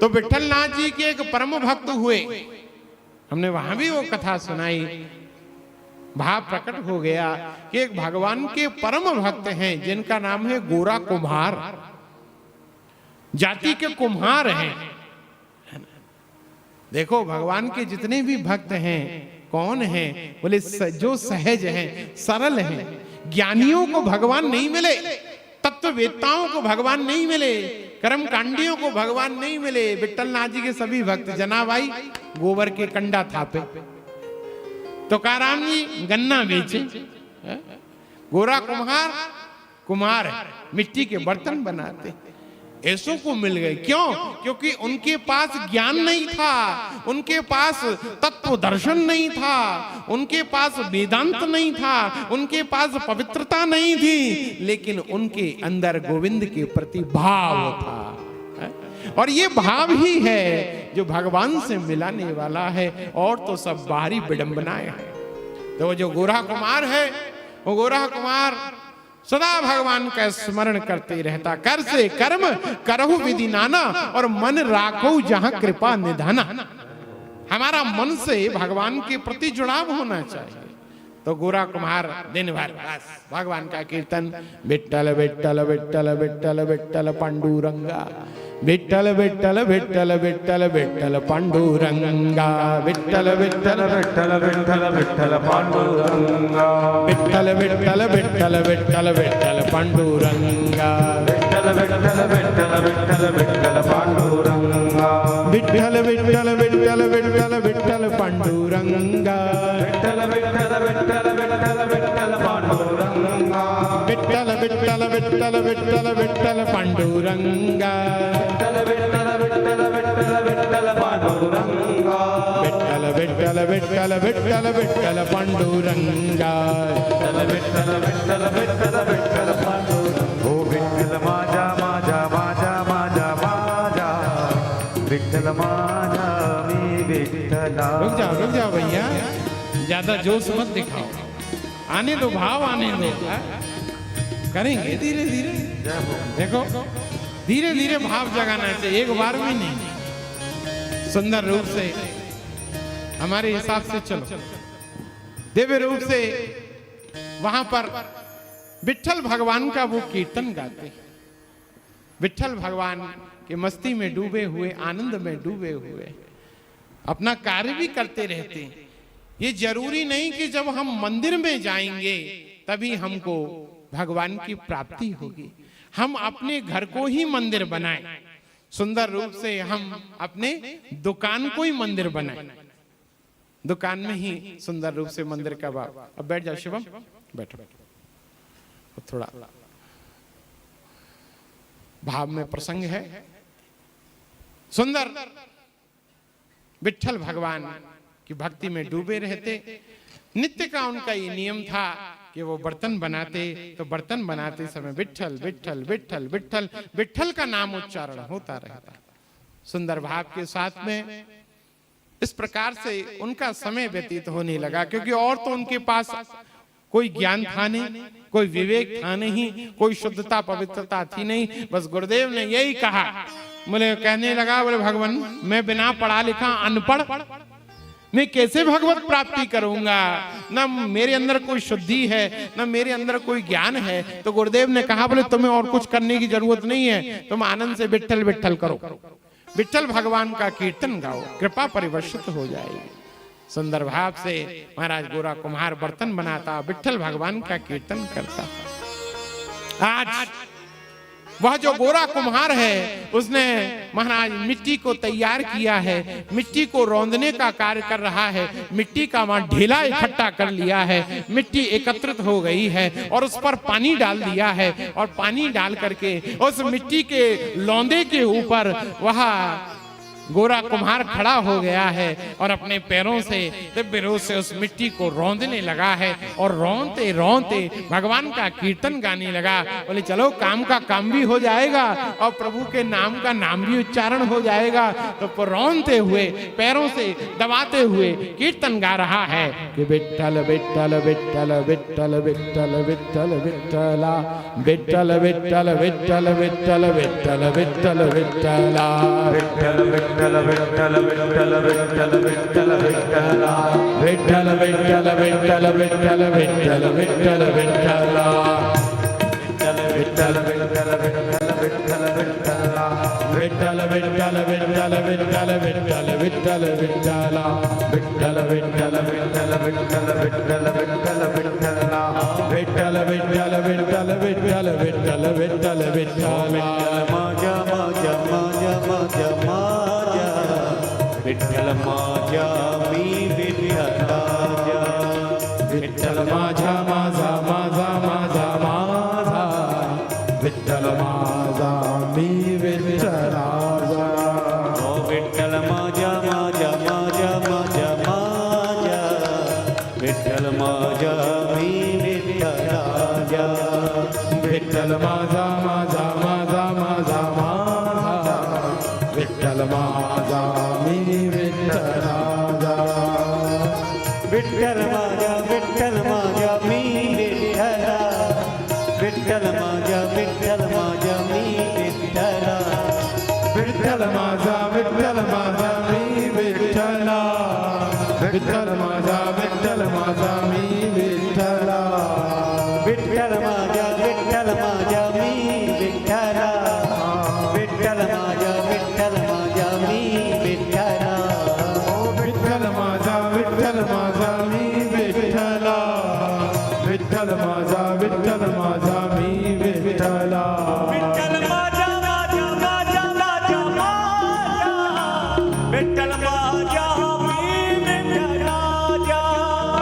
तो विठल नाथ जी के एक परम भक्त हुए, हमने वहां भी वो कथा सुनाई, भाव प्रकट हो गया कि एक भगवान के परम भक्त हैं जिनका नाम है गोरा कुम्हार, जाति के कुम्हार हैं। देखो भगवान के जितने भी भक्त हैं कौन हैं? बोले जो सहज हैं, सरल हैं। ज्ञानियों को भगवान नहीं मिले, तत्ववेत्ताओं को भगवान नहीं मिले, कर्मकांडियों को भगवान नहीं मिले। विठल नाथ जी के सभी भक्त जनाबाई गोबर के कंडा थापे, तुकाराम जी गन्ना बेचे, गोरा कुम्हार कुम्हार है, मिट्टी के बर्तन बनाते। ऐसों को मिल गए, क्यों? क्योंकि उनके पास ज्ञान नहीं था, उनके पास तत्व दर्शन नहीं था, उनके पास वेदांत नहीं था, उनके पास पवित्रता नहीं थी, लेकिन उनके अंदर गोविंद के प्रति भाव था। और ये भाव ही है जो भगवान से मिलाने वाला है, और तो सब बाहरी विडंबनाएं हैं। तो जो गोरा कुमार है, वो गोरा कुमार सदा भगवान का स्मरण करते रहता। कर से कर्म करहु विधि नाना, और मन राखो जहां कृपा निधाना। हमारा मन से भगवान के प्रति जुड़ाव होना चाहिए। तो गोरा कुमार दिन भर बस भगवान का कीर्तन, विठ्ठल विठ्ठल विठ्ठल विठ्ठल विठ्ठल पांडुरंगा, विठ्ठल विठ्ठल विठ्ठल विठ्ठल विठ्ठल पांडुरंगा, विठ्ठल विठ्ठल विठ्ठल विठ्ठल विठ्ठल पांडुरंगा, विठ्ठल विठ्ठल विठ्ठल विठ्ठल विठ्ठल पांडुरंगा, विठ्ठल विठ्ठल विठ्ठल विठ्ठल विठ्ठल पांडुरंगा, विठ्ठल विठ्ठल विठ्ठल विठ्ठल विठ्ठल पांडुरंगा, विठ्ठल विठ्ठल विठ्ठल विठ्ठल विठ्ठल पांडुरंगा, विठ्ठल विठ्ठल विठ्ठल विठ्ठल विठ्ठल पांडुरंगा, विठ्ठल विठ्ठल विठ्ठल विठ्ठल विठ्ठल पांडुरंगा, विठ्ठल विठ्ठल विठ्ठल विठ्ठल विठ्ठल पांडुरंगा, विठ्ठल विठ्ठल विठ्ठल विठ्ठल विठ्ठल पांडुरंगा। ओ विठ्ठल माझा माझा माझा माझा माझा विठ्ठल माझा मी विठ्ठला। रुक जाओ भैया, ज्यादा जोश मत दिखाओ, आने दो, भाव आने दो, करेंगे धीरे धीरे। देखो धीरे धीरे भाव जगाना चाहिए, एक बार में नहीं। सुंदर रूप से हमारे हिसाब से चलो, दिव्य रूप से वहां पर विठ्ठल भगवान का वो कीर्तन गाते, विठ्ठल भगवान के मस्ती में डूबे हुए, आनंद में डूबे हुए अपना कार्य भी करते रहते हैं। ये जरूरी नहीं कि जब हम मंदिर में जाएंगे तभी हमको भगवान की प्राप्ति होगी। हम अपने घर को ही मंदिर बनाएं, सुंदर रूप से हम अपने दुकान को ही मंदिर बनाएं, दुकान में ही सुंदर रूप से मंदिर का भाव। अब बैठ जाओ शिवम, बैठो बैठो, थोड़ा भाव में प्रसंग है। सुंदर विठ्ठल भगवान की भक्ति में डूबे रहते। नित्य का उनका ये नियम था कि वो बर्तन बनाते, तो बर्तन बनाते समय विठ्ठल विठ्ठल विठ्ठल विठ्ठल विठ्ठल का नाम उच्चारण होता रहता। सुंदर भाव के साथ में इस प्रकार से उनका समय व्यतीत होने लगा, क्योंकि और तो उनके पास कोई ज्ञान था नहीं, कोई विवेक था नहीं, कोई शुद्धता पवित्रता थी नहीं। बस गुरुदेव ने यही कहा, बोले कहने लगा, बोले भगवान मैं बिना पढ़ा लिखा अनपढ़ मैं कैसे भगवत प्राप्ति करूंगा? ना मेरे अंदर कोई शुद्धि है, ना मेरे अंदर कोई ज्ञान है। तो गुरुदेव ने कहा, बोले तुम्हें और कुछ करने की जरूरत नहीं है, तुम आनंद से विठ्ठल विठ्ठल करो, विठ्ठल भगवान का कीर्तन गाओ, कृपा परिवर्षित हो जाएगी। सुंदर भाव से महाराज गोरा कुम्हार बर्तन बनाता, विठ्ठल भगवान का कीर्तन करता। आज वह जो गोरा कुम्हार है उसने महाराज मिट्टी को तैयार किया है, मिट्टी को रौंदने का कार्य कर रहा है, मिट्टी का वहां ढेला इकट्ठा कर लिया है, मिट्टी एकत्रित हो गई है और उस पर पानी डाल दिया है, और पानी डाल करके उस मिट्टी के लौंदे के ऊपर वह गोरा कुम्हार खड़ा हो गया है और अपने पैरों से दिव्य रूप से उस मिट्टी को रौंदने लगा है और रौंदते रौंदते भगवान का कीर्तन गाने लगा। बोले चलो काम का काम भी हो जाएगा और प्रभु के नाम का नाम भी उच्चारण हो जाएगा। तो रौंदते हुए पैरों से दबाते हुए कीर्तन गा रहा है कि विठ्ठल विठ्ठल विठ्ठल विठ्ठल विठ्ठल विठ्ठल विठ्ठला विठ्ठल विठ्ठल विठ्ठल विठ्ठल विठ्ठल विठ्ठल विठ्ठला विठ्ठल विठ्ठल विठ्ठल विठ्ठल विठ्ठल विठ्ठल विठ्ठला विठ्ठल विठ्ठल विठ्ठल विठ्ठल विठ्ठल विठ्ठल विठ्ठला विठ्ठल विठ्ठल विठ्ठल विठ्ठल विठ्ठला विठ्ठल विठ्ठल विठ्ठल विठ्ठल विठ्ठल विठ्ठल विठ्ठला विठ्ठल विठ्ठल विठ्ठल विठ्ठल विठ्ठल विठ्ठल विठ्ठला विठ्ठल विठ्ठल विठ्ठल विठ्ठल विठ्ठल विठ्ठल विठ्ठला माझ्या माझ्या माझ्या माझ्या माझ्या विठ्ठल माझ्या मी विठ्ठलाच्या विठ्ठल माझ्या माझा माझा माझा माझा विठ्ठल माझा मी विठ्ठलाचा ओ विठ्ठल माझ्या माझ्या माझ्या माझ्या माझ्या विठ्ठल माझ्या मी विठ्ठलाचा विठ्ठल माझा माझा माझा माझा माझा विठ्ठल माझा मी विठ्ठलाचा विठ्ठल माझ्या विठ्ठल माझ्या मी विठ्ठला विठ्ठल माझ्या विठ्ठल माझ्या मी विठ्ठला विठ्ठल माझा विठ्ठल माझा मी विठ्ठला विठ्ठल माझा विठ्ठल माझा मी विठ्ठला विठ्ठल माझ्या विठ्ठल माझ्या मी विठ्ठला विठ्ठल माझ्या विठ्ठल माझ्या मी विठ्ठला विठ्ठल माझा विठ्ठल माझा मी विठ्ठला विठ्ठल माझा विठ्ठल माझा मी विठ्ठला विठ्ठल माझा माझा माझा माझा माझा विठ्ठल माझा मी विठ्ठलाचा विठ्ठल माझा माझा माझा माझा माझा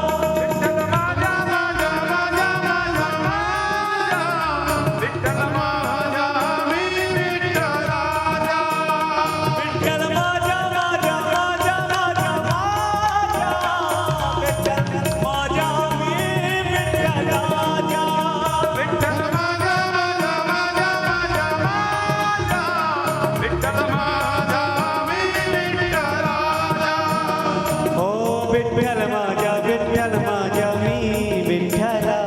विठ्ठल माझा मी विठ्ठलाचा विठ्ठल माझा माझा माझा माझा माझा विठ्ठल माझा मी विठ्ठलाचा विठ्ठल माझा माझा माझा माझा माझा विठ्ठल माझा मी विठ्ठलाचा ओ विठ्ठल माझ्या विठ्ठल माझ्या मी विठ्ठला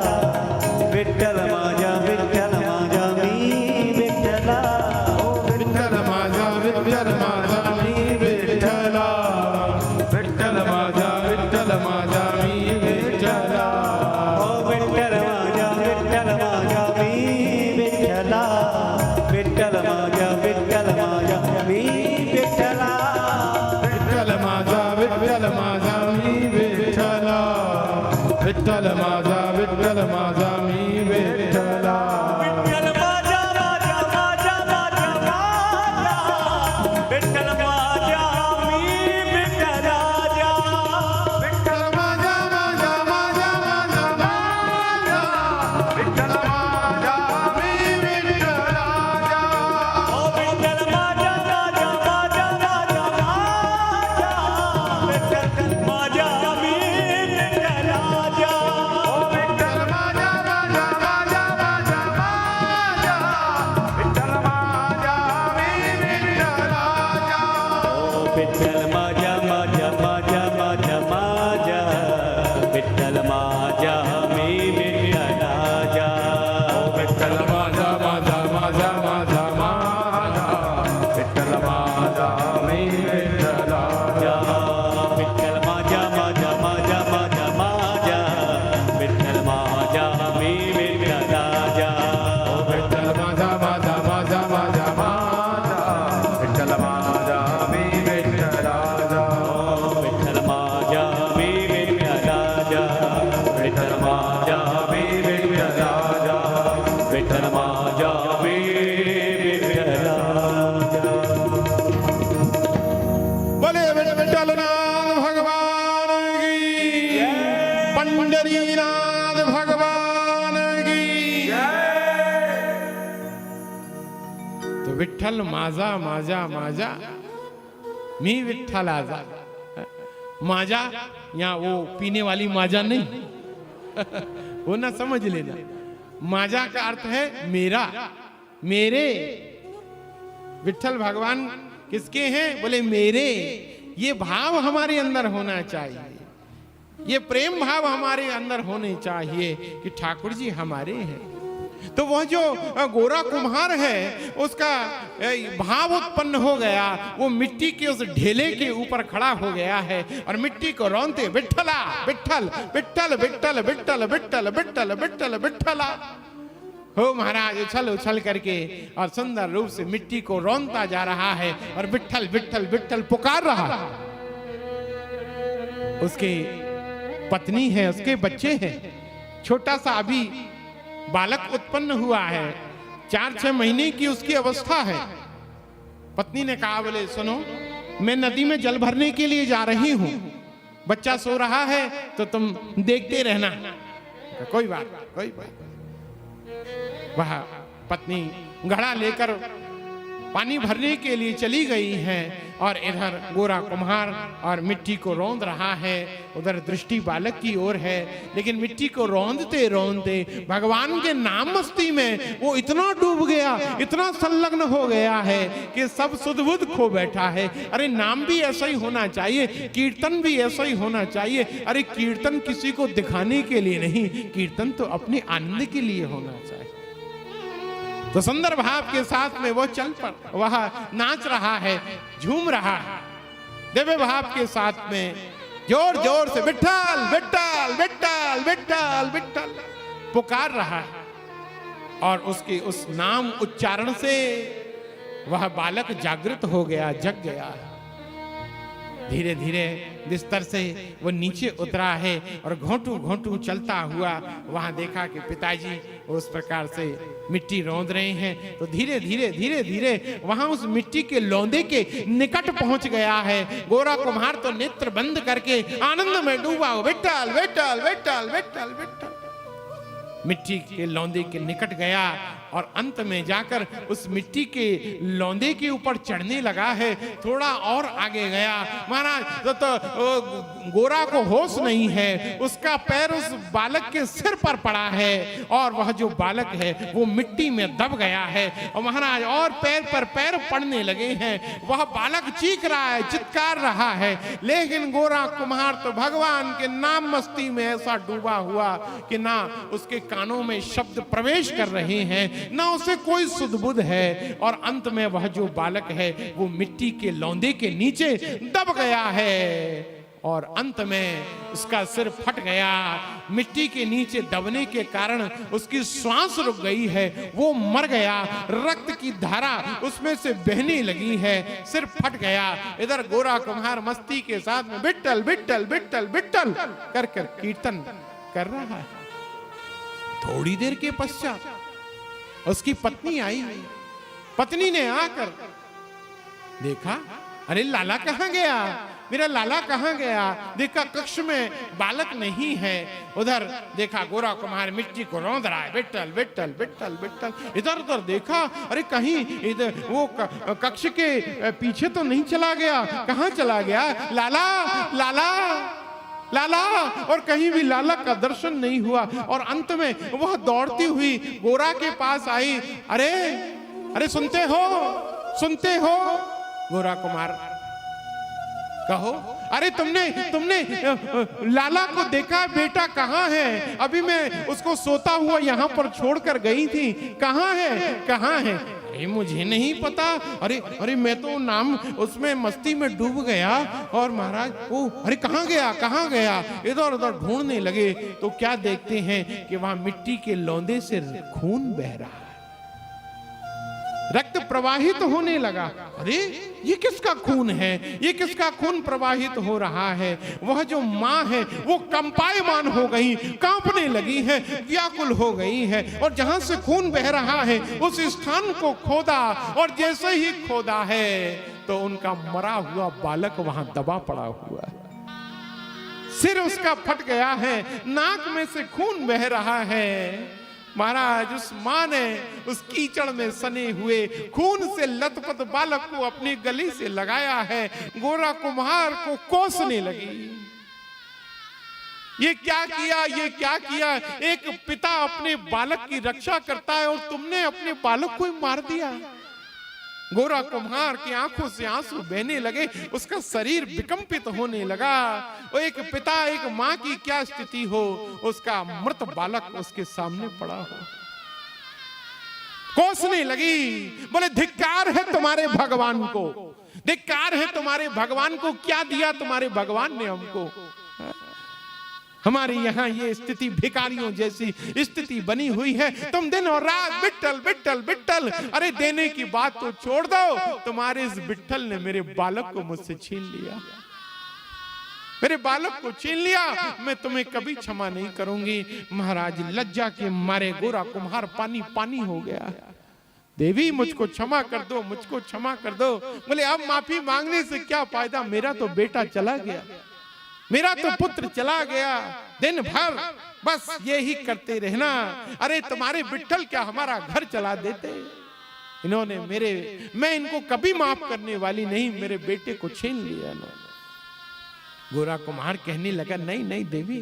विठ्ठल माझ्या विठ्ठल माझ्या मी विठ्ठला ओ विठ्ठल माझा विठ्ठल माझा मी विठ्ठला विठ्ठल माझा विठ्ठल माझा मी विठ्ठला ओ विठ्ठल माझ्या विठ्ठल माझ्या मी विठ्ठला विठ्ठल माझ्या विठ्ठल माझ्या मी विठ्ठला विठ्ठल माझा विठ्ठल माझा मी विठ्ठला विठ्ठल माझा विठ्ठल माझा मी विठ्ठला विठ्ठल माझा माझा माझा माझा माझा विठ्ठल माझा मी विठ्ठलाचा विठ्ठल माझा माझा माझा माझा माझा विठ्ठल माझा मी विठ्ठलाचा ओ विठ्ठल माझा माझा माझा माझा माझा विठ्ठल माझा मी विठ्ठलाचा ओ विठ्ठल माझा माझा माझा माझा माझा विठ्ठल माझा मी विठ्ठलाचा ओ विठ्ठल माझा माझा माझा माझा माझा विठ्ठल माझा मी विठ्ठलाचा ओ विठ्ठल माझा माझा माझा माझा माझा विठ्ठल माझा मी विठ्ठलाचा विठ्ठल माझा माझा माझा माझा माझा विठ्ठल माझा मी विठ्ठलाचा ओ विठ्ठल माझा माझा माझा माझा माझा विठ्ठल माझा मी विठ्ठलाचा विठ्ठल माझा मी विठ्ठलाचा विठ्ठल माझा मी विठ्ठलाचा विठ्ठल माझा मी विठ्ठलाचा बोले विठ्ठलनाथ भगवान की पंढरीनाथ भगवान की तो विठ्ठल माझा माझा माझा मी विठ्ठलाचा। माजा या वो पीने वाली माजा नहीं वो ना समझ लेना। माजा का अर्थ है मेरा, मेरे। विठ्ठल भगवान किसके हैं? बोले मेरे। ये भाव हमारे अंदर होना चाहिए, ये प्रेम भाव हमारे अंदर होने चाहिए कि ठाकुर जी हमारे हैं। तो वह जो गोरा कुम्हार है उसका भाव उत्पन्न हो गया, वो मिट्टी के उस ढेले के ऊपर खड़ा हो गया है और मिट्टी को रौंदते विठ्ठला विठ्ठल विठ्ठल विठ्ठल विठ्ठल विठ्ठल विठ्ठल विठ्ठल विठ्ठला हो महाराज उछल उछल करके और सुंदर रूप से मिट्टी को रौंदता जा रहा है और विठ्ठल विठ्ठल विठ्ठल पुकार रहा है। उसके पत्नी है, उसके बच्चे हैं, छोटा सा अभी बालक उत्पन्न हुआ है, 4-6 महीने की उसकी अवस्था है। पत्नी ने कहा बोले सुनो मैं नदी में जल भरने के लिए जा रही हूं, बच्चा सो रहा है तो तुम देखते रहना। कोई बात। वह पत्नी घड़ा लेकर पानी भरने के लिए चली गई है और इधर गोरा कुम्हार और मिट्टी को रौंद रहा है, उधर दृष्टि बालक की ओर है। लेकिन मिट्टी को रौंदते रौंदते भगवान के नाम मस्ती में वो इतना डूब गया, इतना संलग्न हो गया है कि सब सुध-बुध खो बैठा है। अरे नाम भी ऐसा ही होना चाहिए, कीर्तन भी ऐसा ही होना चाहिए। अरे कीर्तन किसी को दिखाने के लिए नहीं, कीर्तन तो अपने आनंद के लिए होना चाहिए। तो सुंदर भाव के साथ में वो चल पर वह नाच रहा है, झूम रहा है, दिव्य भाव के साथ में जोर जोर से विठ्ठल विठ्ठल विठ्ठल विठ्ठल विठ्ठल पुकार रहा है। और उसके उस नाम उच्चारण से वह बालक जागृत हो गया, जग गया। धीरे धीरे बिस्तर से वो नीचे उतरा है और घोंटू घोंटू चलता हुआ वहां देखा कि पिताजी उस प्रकार से मिट्टी रौंद रहे हैं। तो धीरे धीरे धीरे धीरे वहां उस मिट्टी के लौंदे के निकट पहुंच गया है। गोरा कुम्हार तो नेत्र बंद करके आनंद में डूबा, विठ्ठल विठ्ठल विठ्ठल विठ्ठल विठ्ठल मिट्टी के लौंदे के निकट गया और अंत में जाकर उस मिट्टी के लौंदे के ऊपर चढ़ने लगा है। थोड़ा और आगे गया महाराज तो गोरा को होश नहीं है, उसका पैर उस बालक के सिर पर पड़ा है और वह जो बालक है वो मिट्टी में दब गया है। और महाराज और पैर पर पैर पड़ने लगे हैं। वह बालक चीख रहा है, चित्कार रहा है, लेकिन गोरा कुम्हार तो भगवान के नाम मस्ती में ऐसा डूबा हुआ कि ना उसके कानों में शब्द प्रवेश कर रहे हैं, ना उसे कोई सुध-बुध है। और अंत में वह जो बालक है वो मिट्टी के लौंदे के नीचे दब गया है और अंत में उसका सिर फट गया। मिट्टी के नीचे दबने के कारण उसकी सांस रुक गई है, वो मर गया। रक्त की धारा उसमें से बहने लगी है, सिर फट गया। इधर गोरा कुम्हार मस्ती के साथ में विठ्ठल विठ्ठल विठ्ठल विठ्ठल कर कर कीर्तन कर रहा है। थोड़ी देर के पश्चात उसकी पत्नी आई। पत्नी ने आकर देखा, अरे लाला कहाँ गया, मेरा लाला कहाँ गया। देखा कक्ष में बालक नहीं है। उधर देखा गोरा कुम्हार मिट्टी को रौंद रहा है, विठ्ठल विठ्ठल विठ्ठल विठ्ठल। इधर उधर देखा, अरे कहीं इधर वो कक्ष के पीछे तो नहीं चला गया, कहाँ चला गया लाला लाला लाला। और कहीं भी लाला का दर्शन नहीं हुआ। और अंत में वह दौड़ती हुई गोरा के पास आई। अरे अरे सुनते हो, सुनते हो गोरा कुमार, कहो। अरे तुमने लाला को देखा, बेटा कहाँ है? अभी मैं उसको सोता हुआ यहाँ पर छोड़कर गई थी, कहाँ है कहाँ है? अरे मुझे नहीं पता। अरे मैं तो नाम उसमें मस्ती में डूब गया। और महाराज ओ अरे कहाँ गया कहाँ गया, इधर उधर ढूंढने लगे तो क्या देखते हैं कि वहां मिट्टी के लौंदे से खून बह रहा है, रक्त प्रवाहित होने लगा। अरे ये किसका खून है, ये किसका खून प्रवाहित हो रहा है? वह जो माँ है वो कंपायमान हो गई, कांपने लगी है, व्याकुल हो गई है। और जहां से खून बह रहा है उस स्थान को खोदा और जैसे ही खोदा है तो उनका मरा हुआ बालक वहां दबा पड़ा हुआ है। सिर उसका फट गया है, नाक में से खून बह रहा है। महाराज उस मां ने उस कीचड़ में सने हुए खून से लथपथ बालक को अपने गले से लगाया है। गोरा कुम्हार को कोसने लगी। ये क्या किया, ये क्या किया? एक पिता अपने बालक की रक्षा करता है और तुमने अपने बालक को ही मार दिया। गोरा कुम्हार की आंखों से आंसू बहने लगे, उसका शरीर विकंपित होने लगा। और एक पिता, एक मां की क्या स्थिति हो, उसका मृत बालक उसके सामने पड़ा हो। कोसने लगी, बोले धिक्कार है तुम्हारे भगवान को, धिक्कार है तुम्हारे भगवान को। क्या दिया तुम्हारे भगवान ने हमको? हमारे यहाँ ये स्थिति भिखारियों जैसी स्थिति बनी हुई है। तुम दिन और रात विट्ठल विट्ठल विट्ठल, अरे देने की बात तो छोड़ दो, तुम्हारे इस विट्ठल ने मेरे बालक को मुझसे छीन लिया, मेरे बालक को छीन लिया। मैं तुम्हें कभी क्षमा नहीं करूंगी। महाराज लज्जा के मारे गोरा कुम्हार पानी पानी हो गया। देवी मुझको क्षमा कर दो, मुझको क्षमा कर दो। बोले अब माफी मांगने से क्या फायदा, मेरा तो बेटा चला गया, मेरा तो पुत्र चला गया। दिन भर बस यही करते रहना। अरे तुम्हारे विट्ठल क्या हमारा घर चला देते? इन्होंने मैं इनको कभी माफ करने वाली नहीं, मेरे बेटे को छीन लिया इन्होंने। गोरा कुम्हार कहने लगा, नहीं नहीं देवी,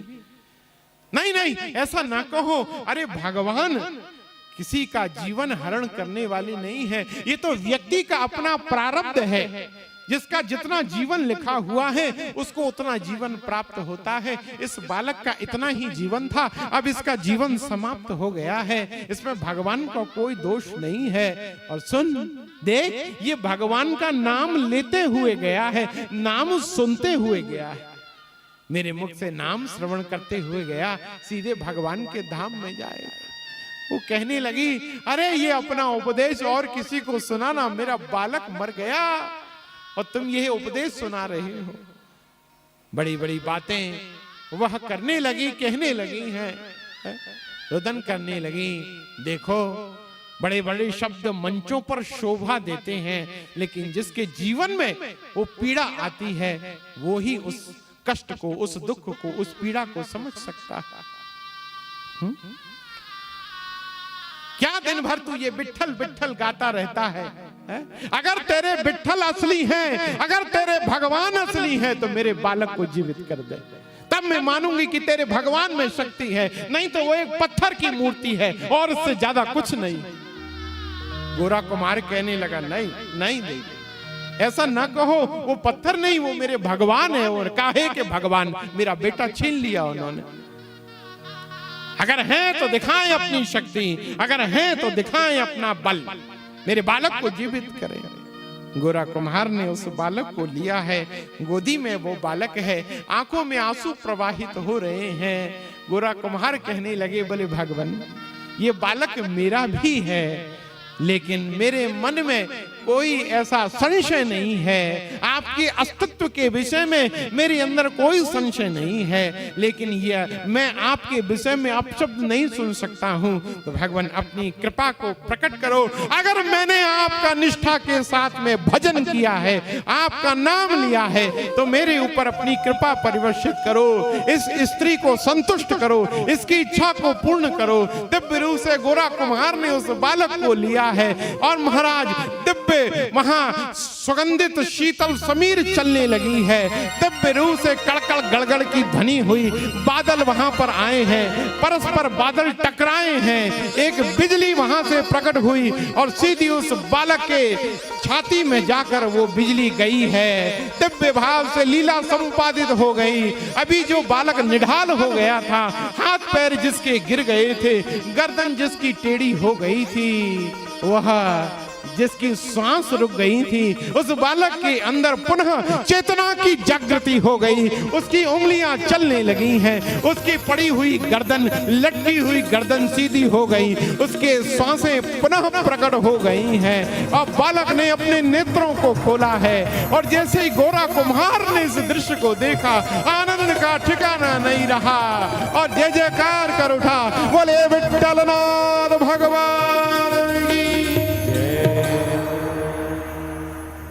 नहीं नहीं ऐसा ना कहो। अरे भगवान किसी का जीवन हरण करने वाले नहीं है, ये तो व्यक्ति का अपना प्रारब्ध है। जिसका जितना जीवन लिखा हुआ है उसको उतना जीवन प्राप्त होता है। इस बालक का इतना ही जीवन था, अब इसका जीवन समाप्त हो गया है, इसमें भगवान का कोई दोष नहीं है। और सुन देख, ये भगवान का नाम लेते हुए गया है, नाम सुनते हुए गया है, मेरे मुख से नाम श्रवण करते हुए गया, सीधे भगवान के धाम में जाएगा। वो कहने लगी, अरे ये अपना उपदेश और किसी को सुनाना, मेरा बालक मर गया और तुम ये उपदेश सुना रहे हो। बड़ी बड़ी बातें वह करने लगी, कहने लगी हैं, रुदन करने लगी। देखो बड़े बड़े शब्द मंचों पर शोभा देते हैं, लेकिन जिसके जीवन में वो पीड़ा आती है वो ही उस कष्ट को, उस दुख को, उस पीड़ा को समझ सकता है। क्या दिन भर तू ये विट्ठल विट्ठल गाता रहता है? अगर तेरे विट्ठल असली हैं, अगर तेरे भगवान असली हैं, तो मेरे बालक को जीवित कर दे, तब मैं मानूंगी कि तेरे भगवान में शक्ति है। नहीं तो वो एक पत्थर की मूर्ति है और उससे ज्यादा कुछ नहीं। गोरा कुमार कहने लगा, नहीं नहीं नहीं ऐसा ना कहो, वो पत्थर नहीं, वो मेरे भगवान है। और काहे के भगवान? मेरा बेटा छीन लिया उन्होंने। अगर हैं तो दिखाएं अपनी शक्ति, अगर हैं तो दिखाएं अपना बल, मेरे बालक को जीवित करें। गोरा कुम्हार ने उस बालक को लिया है, गोदी में वो बालक है, आंखों में आंसू प्रवाहित हो रहे हैं। गोरा कुम्हार कहने लगे, बोले भगवान ये बालक मेरा भी है, लेकिन मेरे मन में कोई ऐसा संशय नहीं है, आपके अस्तित्व के विषय में मेरे अंदर कोई संशय नहीं है, लेकिन ये मैं आपके विषय में अपशब्द नहीं सुन सकता हूं। तो भगवान अपनी कृपा को प्रकट करो। अगर मैंने आपका निष्ठा के साथ में भजन किया है, आपका नाम लिया है, तो मेरे ऊपर अपनी कृपा परिवर्षित करो, इस स्त्री को संतुष्ट करो, इसकी इच्छा को पूर्ण करो। दिव्य रूप से गोरा कुम्हार ने उस बालक को लिया है और महाराज दिव्य वहां सुगंधित शीतल समीर चलने लगी है। दिव्य रूप से कड़कड़ गड़गड़ की ध्वनि हुई, बादल वहां पर आए हैं, परस्पर बादल टकराए हैं, एक बिजली वहां से प्रकट हुई और सीधी उस बालक के छाती में जाकर वो बिजली गई है। दिव्य भाव से लीला संपादित हो गई। अभी जो बालक निढाल हो गया था, हाथ पैर जिसके गिर गए थे, गर्दन जिसकी टेढ़ी हो गई थी, वह जिसकी सांस रुक गई थी, उस बालक के अंदर पुनः चेतना की जागृति हो गई। उसकी उंगलियां चलने लगी हैं, उसकी पड़ी हुई गर्दन, लटकी हुई गर्दन सीधी हो गई, उसके सांसें पुनः प्रकट हो गई हैं और बालक ने अपने नेत्रों को खोला है। और जैसे ही गोरा कुम्हार ने इस दृश्य को देखा, आनंद का ठिकाना नहीं रहा और जय जयकार कर उठा, बोले विट्ठलनाथ भगवान